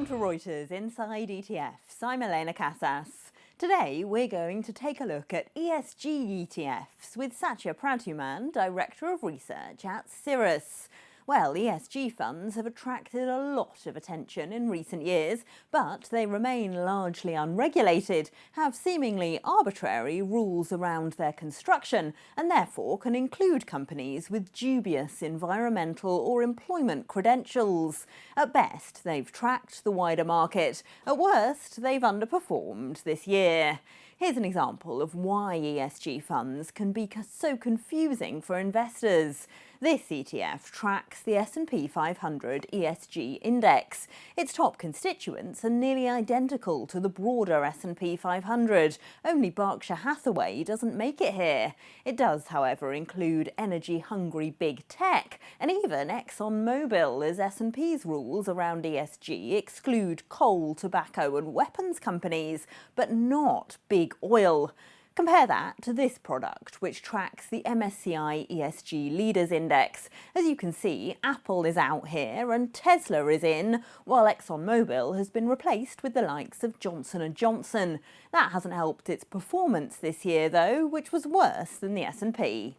Welcome to Reuters Inside ETFs. I'm Elena Casas. Today we're going to take a look at ESG ETFs with Satya Pradhuman, Director of Research at Cirrus. Well, ESG funds have attracted a lot of attention in recent years, but they remain largely unregulated, have seemingly arbitrary rules around their construction, and therefore can include companies with dubious environmental or employment credentials. At best, they've tracked the wider market. At worst, they've underperformed this year. Here's an example of why ESG funds can be so confusing for investors. This ETF tracks the S&P 500 ESG index. Its top constituents are nearly identical to the broader S&P 500. Only Berkshire Hathaway doesn't make it here. It does, however, include energy-hungry big tech, and even ExxonMobil, as S&P's rules around ESG exclude coal, tobacco and weapons companies, but not big oil. Compare that to this product, which tracks the MSCI ESG Leaders Index. As you can see, Apple is out here and Tesla is in, while ExxonMobil has been replaced with the likes of Johnson & Johnson. That hasn't helped its performance this year, though, which was worse than the S&P.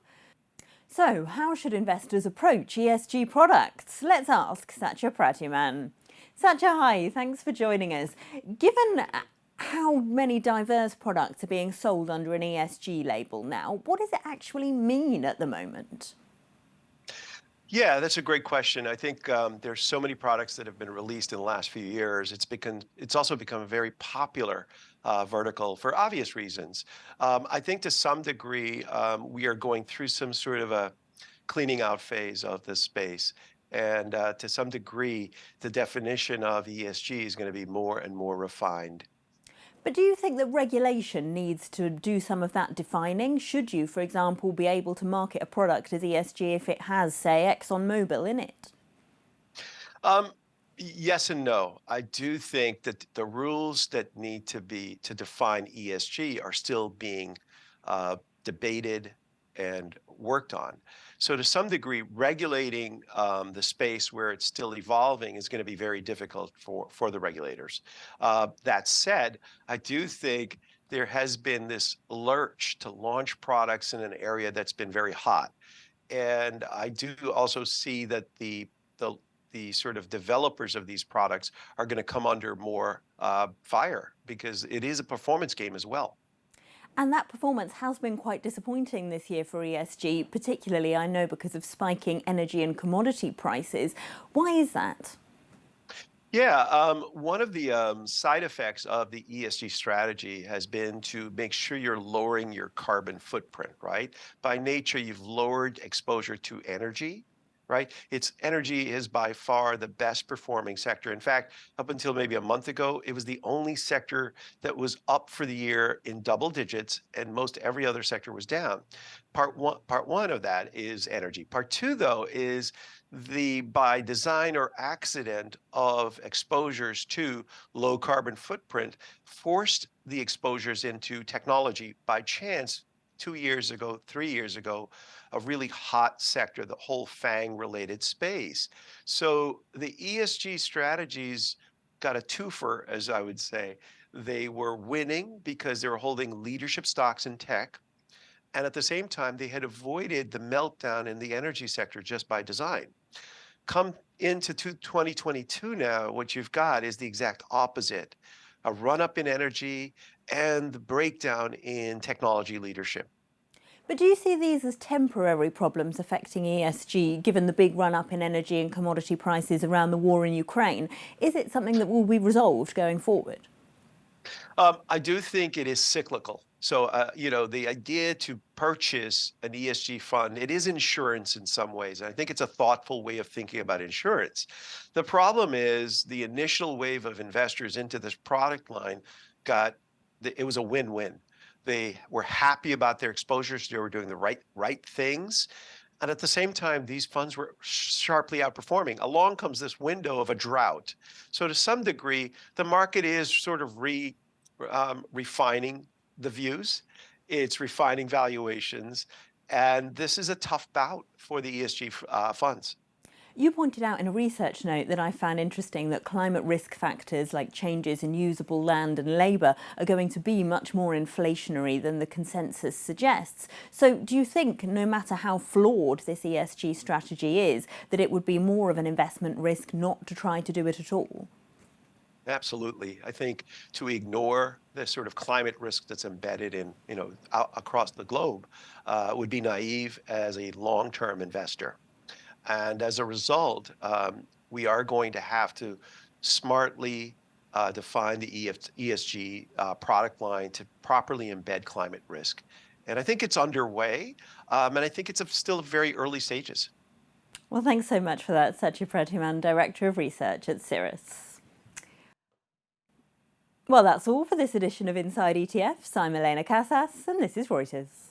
So, how should investors approach ESG products? Let's ask Satya Pradhuman. Satya, hi, thanks for joining us. Given how many diverse products are being sold under an ESG label now, what does it actually mean at the moment? Yeah, that's a great question. I think there's so many products that have been released in the last few years. It's also become a very popular vertical for obvious reasons. I think to some degree we are going through some sort of a cleaning out phase of this space. And to some degree, the definition of ESG is going to be more and more refined. But do you think that regulation needs to do some of that defining? Should you, for example, be able to market a product as ESG if it has, say, ExxonMobil in it? Yes and no. I do think that the rules that need to define ESG are still being debated and worked on. So to some degree, regulating the space where it's still evolving is going to be very difficult for the regulators. That said, I do think there has been this lurch to launch products in an area that's been very hot. And I do also see that the sort of developers of these products are going to come under more fire because it is a performance game as well. And that performance has been quite disappointing this year for ESG, particularly, I know, because of spiking energy and commodity prices. Why is that? Yeah, one of the side effects of the ESG strategy has been to make sure you're lowering your carbon footprint, right? By nature, you've lowered exposure to energy. Right? Energy is by far the best performing sector. In fact, up until maybe a month ago, it was the only sector that was up for the year in double digits, and most every other sector was down. Part one of that is energy. Part two, though, is the by design or accident of exposures to low carbon footprint forced the exposures into technology by chance. 2 years ago, 3 years ago, a really hot sector, the whole FANG related space. So the ESG strategies got a twofer, as I would say. They were winning because they were holding leadership stocks in tech. And at the same time, they had avoided the meltdown in the energy sector just by design. Come into 2022 now, what you've got is the exact opposite. A run up in energy and the breakdown in technology leadership. But do you see these as temporary problems affecting ESG, given the big run-up in energy and commodity prices around the war in Ukraine? Is it something that will be resolved going forward? I do think it is cyclical. So, the idea to purchase an ESG fund, it is insurance in some ways. And I think it's a thoughtful way of thinking about insurance. The problem is the initial wave of investors into this product line it was a win-win. They were happy about their exposures. They were doing the right things. And at the same time, these funds were sharply outperforming. Along comes this window of a drought. So to some degree, the market is sort of refining the views. It's refining valuations. And this is a tough bout for the ESG funds. You pointed out in a research note that I found interesting that climate risk factors like changes in usable land and labour are going to be much more inflationary than the consensus suggests. So do you think, no matter how flawed this ESG strategy is, that it would be more of an investment risk not to try to do it at all? Absolutely. I think to ignore the sort of climate risk that's embedded in, across the globe would be naive as a long-term investor. And as a result, we are going to have to smartly define the ESG product line to properly embed climate risk. And I think it's underway, and I think it's still very early stages. Well, thanks so much for that, Satya Pradhuman, Director of Research at Cirrus. Well, that's all for this edition of Inside ETFs. I'm Elena Casas, and this is Reuters.